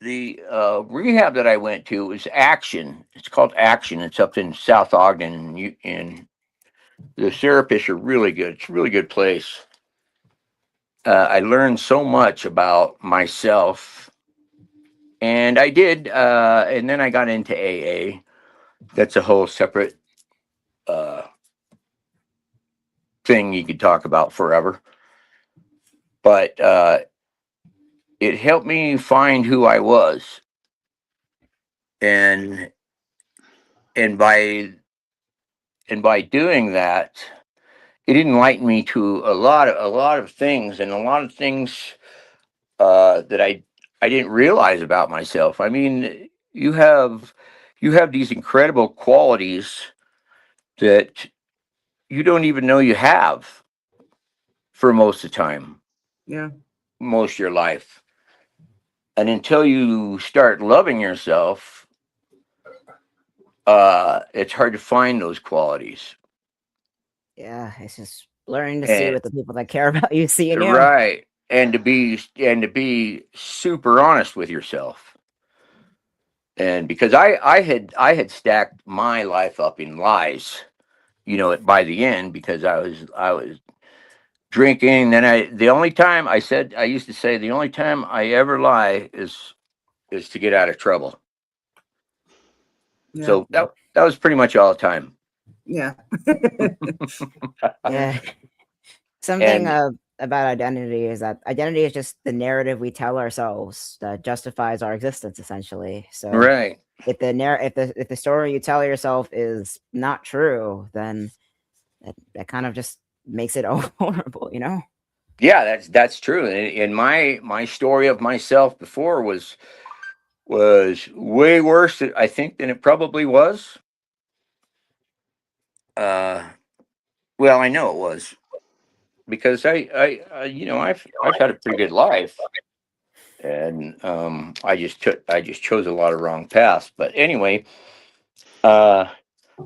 rehab that I went to was Action. It's called Action. It's up in South Ogden, and the therapists are really good. It's a really good place. I learned so much about myself, and I did. And then I got into AA. That's a whole separate uh, thing you could talk about forever. But it helped me find who I was, and and by doing that, it enlightened me to a lot of things, and a lot of things that I didn't realize about myself. I mean, you have these incredible qualities that you don't even know you have for most of the time, yeah. most of your life, and until you start loving yourself, it's hard to find those qualities. Yeah, it's just learning to see And what the people that care about you see in you. right, and to be super honest with yourself. And because I had stacked my life up in lies, by the end, because I was drinking. Then the only time I used to say, the only time I ever lie is to get out of trouble. Yeah. So that was pretty much all the time. Yeah. Yeah. Something And about identity is that identity is just the narrative we tell ourselves that justifies our existence, essentially. So right, if the story you tell yourself is not true, then that kind of just makes it vulnerable, you know? yeah, that's true. And my story of myself before was way worse, I think, than it probably was. Uh, well, I know it was, because I've had a pretty good life, and I just chose a lot of wrong paths. But anyway, uh,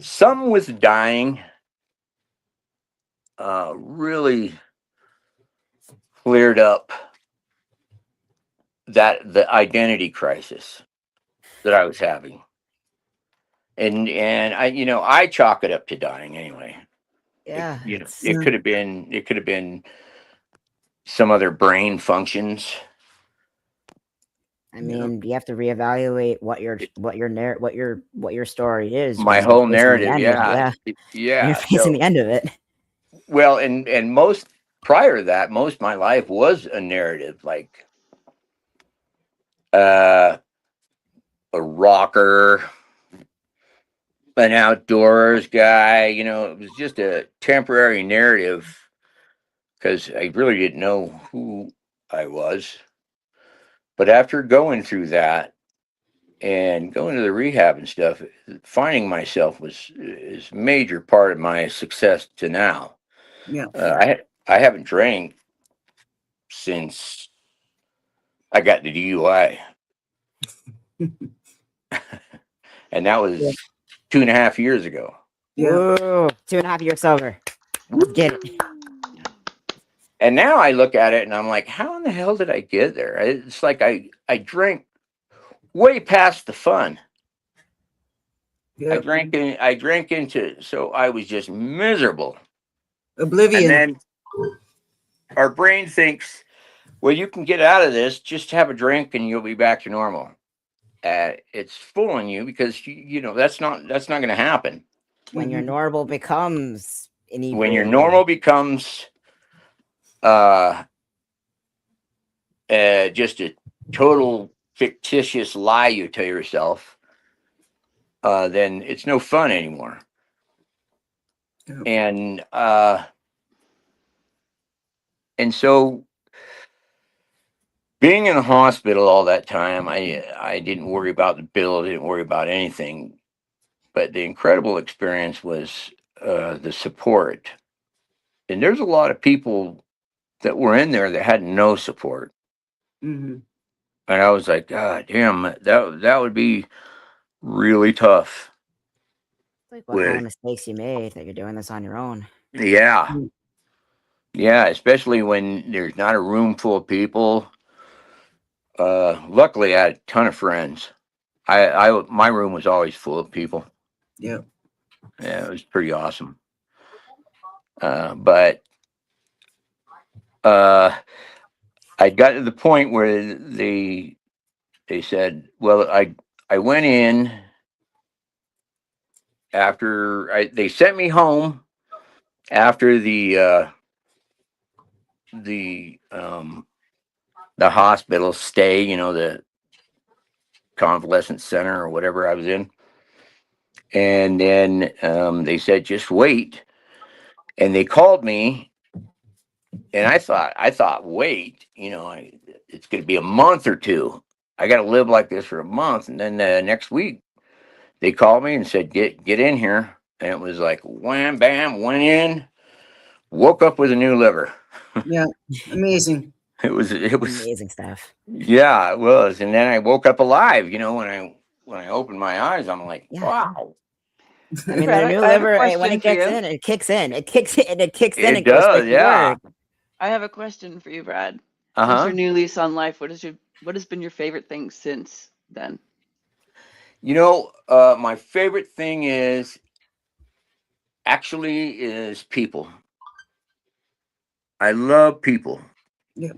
some with dying really cleared up the identity crisis that I was having, and I chalk it up to dying anyway. Yeah, it's It could have been some other brain functions. I mean, you have to reevaluate what your story is My when you're whole facing the narrative, end of yeah, when you're yeah. facing So, the end of it. well, and most prior to that, most of my life was a narrative. Like, uh, a rocker, an outdoors guy. You know, it was just a temporary narrative because I really didn't know who I was. But after going through that and going to the rehab and stuff, finding myself is a major part of my success to now. Yeah. I haven't drank since I got the DUI, and that was Yeah. 2.5 years ago. Yeah. Woo! 2.5 years sober. Let's get it. And now I look at it and I'm like, how in the hell did I get there? It's like I drank way past the fun. Yeah. I drank into, so I was just miserable. And Oblivion. then our brain thinks, well, you can get out of this, just have a drink and you'll be back to normal. It's fooling you because you know that's not going to happen. When your Mhm. normal becomes When your inebriated. normal becomes just a total fictitious lie you tell yourself, then it's no fun anymore. Yeah. And so being in the hospital all that time, I didn't worry about the bill, didn't worry about anything. But the incredible experience was the support. And there's a lot of people that were in there that had no support. Mhm. And I was like, God damn, that would be really tough. Like what kind of With mistakes you made that you're doing this on your own. yeah, Mm. yeah, especially when there's not a room full of people. Luckily, I had a ton of friends. My room was always full of people. Yeah. Yeah, it was pretty awesome. But I got to the point where they said, well, I went in after they sent me home after the hospital stay, you know, the convalescent center or whatever I was in. And then they said, just wait. And they called me, and I thought, wait, you know, it's going to be a month or two. I got to live like this for a month. And then next week, they called me and said, get in here. And it was like, wham, bam, went in, woke up with a new liver. Yeah. Amazing. It was, Amazing stuff. yeah, it was. And then I woke up alive, you know, when I opened my eyes, I'm like, Yeah. wow, I mean, Brad, the new I have a liver, when question it for gets you. in, it kicks in. It kicks in. It kicks in it and goes does. straight to Yeah. work. I have a question for you, Brad. Uh Since huh. your new lease on life, what has been your favorite thing since then? You know, my favorite thing is people. I love people. Yeah.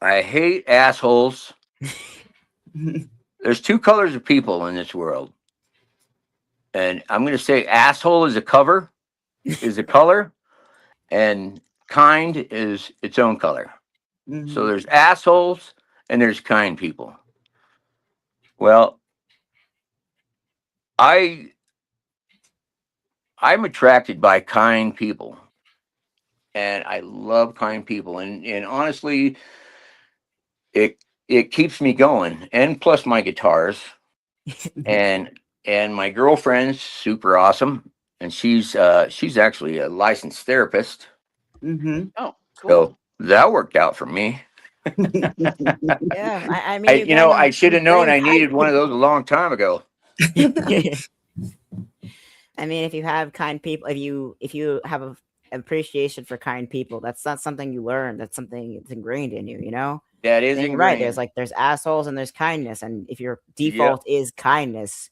I hate assholes. Mhm. There's two colors of people in this world. And I'm going to say asshole is a color, and kind is its own color. So Mhm. there's assholes and there's kind people. Well, I I'm attracted by kind people, and I love kind people, and honestly, it it keeps me going. And plus my guitars, and my girlfriend's super awesome, and she's actually a licensed therapist, Mhm. Oh, cool. so that worked out for me. Yeah, I mean, you I can should have known bring I kind needed one of those a long time ago. I mean, if you have kind people, if you have a appreciation for kind people, that's not something you learn. That's something that's ingrained in you. You know. That is And you're right. ingrained. There's assholes and there's kindness, and if your Yep. default is kindness,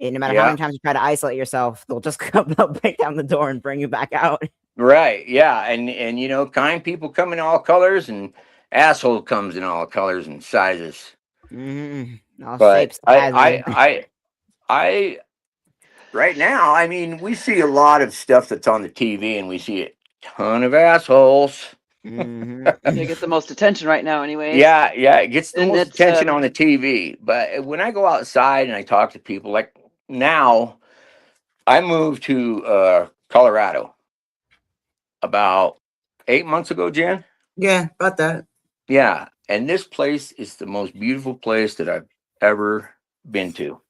no matter how Yeah. many times you try to isolate yourself, they'll just come, they'll break down the door and bring you back out. Right. Yeah. And you know, kind people come in all colors, and asshole comes in all colors and sizes. All But shapes, sizes. I right now, I mean, we see a lot of stuff that's on the TV, and we see a ton of assholes. Mhm. They get the most attention right now, anyways. Yeah, yeah, it gets the And most it's, attention on the TV. But when I go outside and I talk to people, like now, I moved to Colorado about 8 months ago, Jen. Yeah, about that. Yeah, and this place is the most beautiful place that I've ever been to.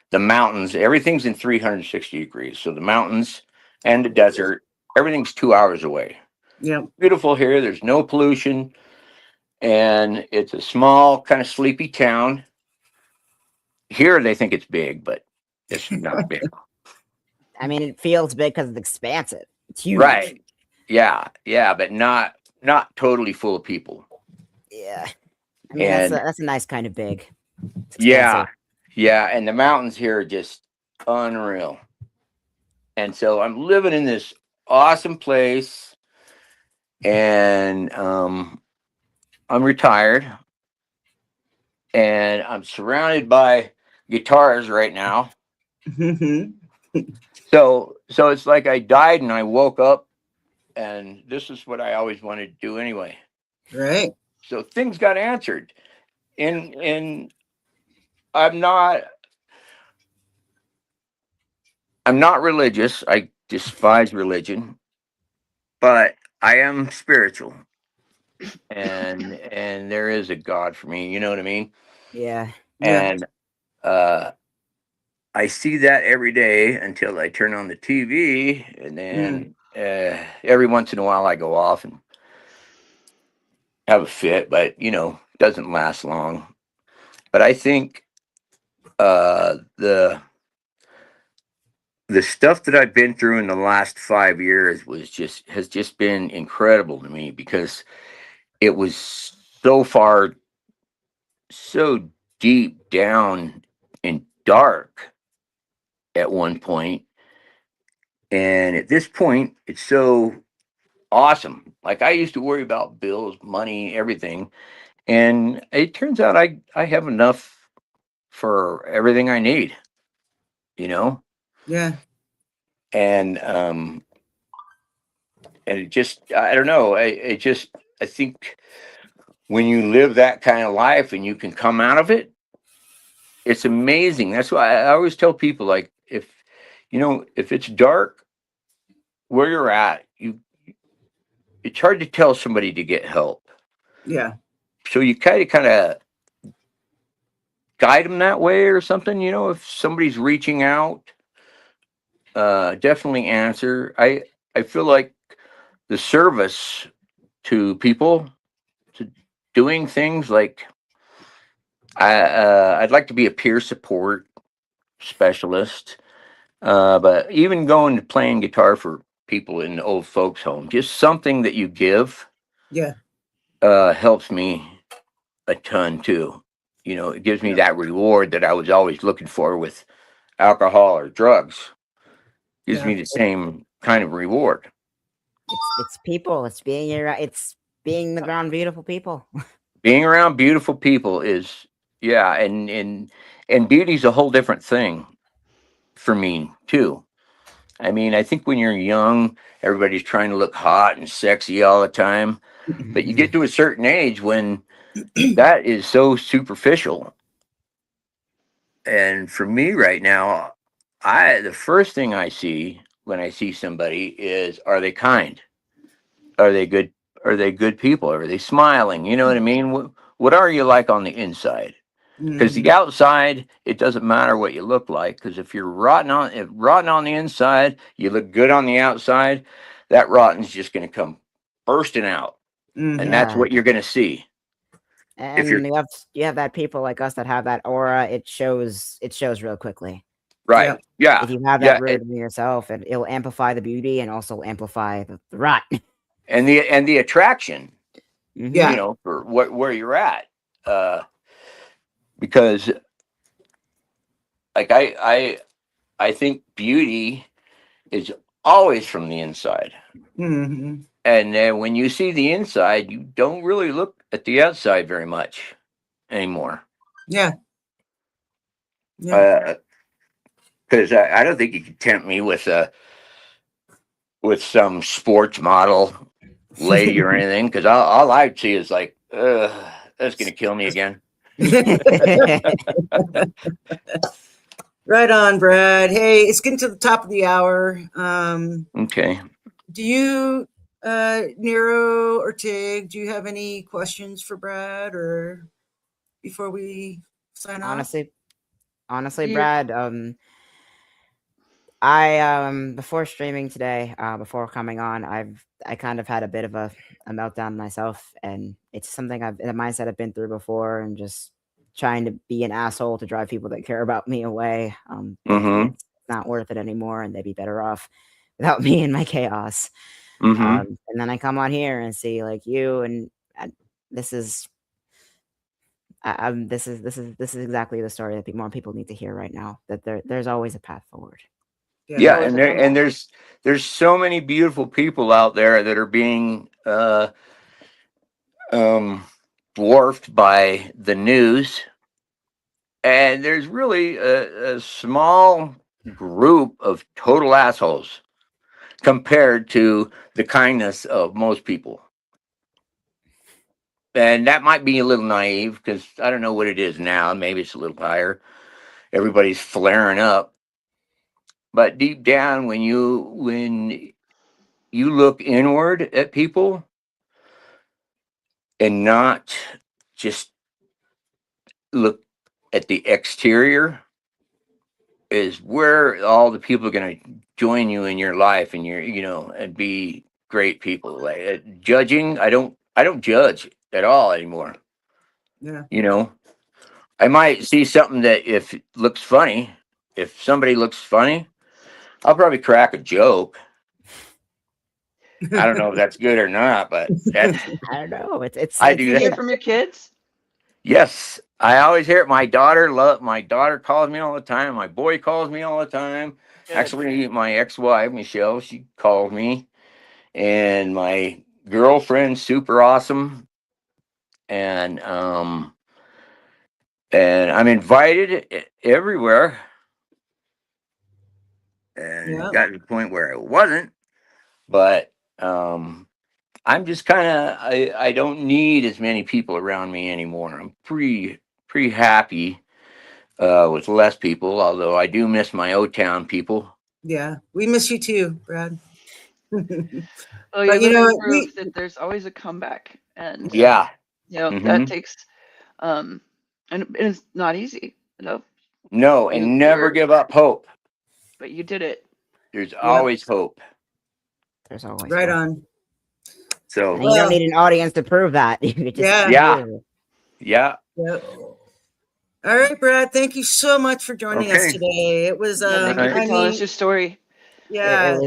The mountains, everything's in 360 degrees. So the mountains and the desert, everything's 2 hours away. Yeah. Beautiful here. There's no pollution. And it's a small, kind of sleepy town. Here they think it's big, but it's not big. I mean, it feels big because it's expansive. It's huge. Right. Yeah. Yeah. But not totally full of people. Yeah. I mean, that's And a nice kind of big. It's yeah. expansive. Yeah. And the mountains here are just unreal. And so I'm living in this awesome place. And I'm retired. And I'm surrounded by guitars right now. Mhm. So it's like I died and I woke up, and this is what I always wanted to do anyway. Right. So things got answered. And I'm not religious. I despise religion, but I am spiritual. And there is a God for me, you know what I mean? Yeah. Yeah. And I see that every day until I turn on the TV, and then every once in a while I go off and have a fit, but doesn't last long. But I think the stuff that I've been through in the last 5 years has just been incredible to me, because it was so far, so deep down and dark at one point, and at this point it's so awesome. Like, I used to worry about bills, money, everything, and it turns out I have enough for everything I need, you know? Yeah. And it just, I don't know, I think when you live that kind of life and you can come out of it, it's amazing. That's why I always tell people, like, if it's dark where you're at, it's hard to tell somebody to get help. Yeah. So you kind of guide them that way or something. If somebody's reaching out, definitely answer. I feel like the service to people, to doing things like, I'd like to be a peer support specialist, but even going to playing guitar for people in the old folks home, just something that you give, Yeah. helps me a ton too. It gives me Yeah. that reward that I was always looking for with alcohol or drugs. Gives Yeah. me the same kind of reward. It's people. It's being around beautiful people. Being around beautiful people is, yeah, and beauty's a whole different thing for me too. I mean, I think when you're young, everybody's trying to look hot and sexy all the time, but you get to a certain age when that is so superficial. And for me right now, the first thing I see when I see somebody is, are they kind? Are they good? Are they good people? Are they smiling? You know what I mean? What are you like on the inside? Because Mhm. the outside, it doesn't matter what you look like. Because if you're rotten on the inside, you look good on the outside, that rotten's just going to come bursting out, and Mhm. that's Yeah. what you're going to see. If you're And you have that people like us that have that aura. It shows real quickly. right, Yeah. yeah, If you have yeah, that rooted in yourself, and it'll amplify the beauty and also amplify the rot. and the attraction, Yeah. for where you're at, because like I think beauty is always from the inside. Mhm. And then when you see the inside, you don't really look at the outside very much anymore. Yeah. Yeah. Because I don't think you can tempt me with some sports model lady or anything, because all I'd see is like, that's gonna kill me again. Right on, Brad. Hey, it's getting to the top of the hour. Okay. Do you, Nero or Tig, do you have any questions for Brad or before we sign off? honestly, You- Brad, I before streaming today, before coming on, I kind of had a bit of a meltdown myself, and it's something a mindset I've been through before, and just trying to be an asshole to drive people that care about me away, thinking Mm-hmm. it's not worth it anymore, and they'd be better off without me and my chaos. Mm-hmm. And then I come on here and see like you, and this is. This is exactly the story that more people need to hear right now. That there's always a path forward. Yeah, always and a comeback. there's so many beautiful people out there that are being dwarfed by the news, and there's really a small group of total assholes compared to the kindness of most people. And that might be a little naive because I don't know what it is now. Maybe it's a little higher. Everybody's flaring up, but deep down, when you look inward at people and not just look at the exterior, is where all the people are going to join you in your life, and and be great people. Like judging, I don't judge at all anymore. Yeah. I might see something that if it looks funny, if somebody looks funny, I'll probably crack a joke. I don't know if that's good or not, but that's I don't know. I It's do you hear that. good. from your kids? Yes, I always hear it. My daughter calls me all the time. My boy calls me all the time. Good. Actually, my ex-wife Michelle, she called me, and my girlfriend's super awesome, and I'm invited everywhere, and Yeah. it got to the point where I wasn't, but I'm just kind of I don't need as many people around me anymore. I'm pretty happy with less people, although I do miss my O-Town people. Yeah. We miss you too, Brad. Well, you're But you living know, proof that there's always a comeback, and Yeah. that Hmm. takes and it's not easy. No, You and never you're give up hope. but you did it. There's yeah, always hope. There's always right hope. on. So And you don't Well, need an audience to prove that. You could just yeah. yeah, hear it. yeah. Yep. All right, Brad. Thank you so much for joining us Okay. today. It was, Yeah, thank you Alright. for I telling mean, us your story. yeah,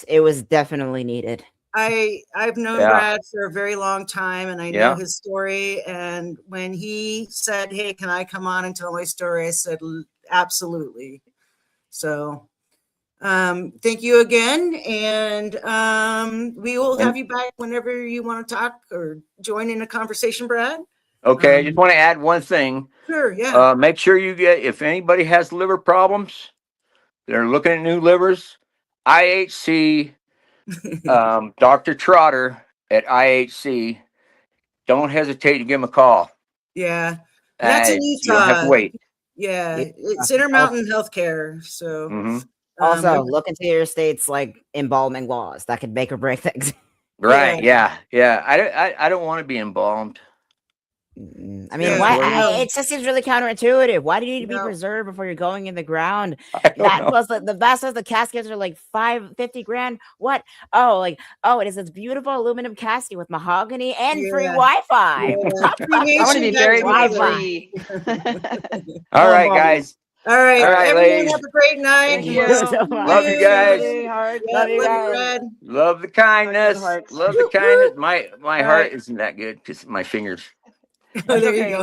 It was definitely needed. I've known Yeah, Brad for a very long time, and I know yeah. his story. And when he said, "Hey, can I come on and tell my story?" I said, "Absolutely." So, thank you again, and we will have And you back whenever you want to talk or join in a conversation, Brad. okay, I just want to add one thing. Sure, yeah. Make sure you get, if anybody has liver problems, they're looking at new livers. IHC, Dr. Trotter at IHC. Don't hesitate to give him a call. Yeah, and that's in You don't have to Utah. wait. Yeah, Yeah. it's Also, Intermountain Healthcare. So, Hmm. also look into your state's like embalming laws that could make or break things. Right? yeah, Yeah. I don't want to be embalmed. I mean, yeah, why? no, It just seems really counterintuitive. Why do you need to be no, preserved before you're going in the ground? I don't That know. plus the vast of the caskets are like 50 grand. What? Oh, it is this beautiful aluminum casket with mahogany and free yeah, Wi-Fi. yeah. I want to Cremation be got buried for Wi-Fi. free. All I'll right, involve you. guys. All All right, right, everyone, have ladies. a great night. Thank Thank you. you We'll so see much. Love you guys. Everybody, heart. Yeah, Love you love you, guys. Brad. Love the Talk to the kindness. hearts. Love the Woo, kindness. woo. My All heart right. isn't that good because my fingers. Oh, That's there you okay. go.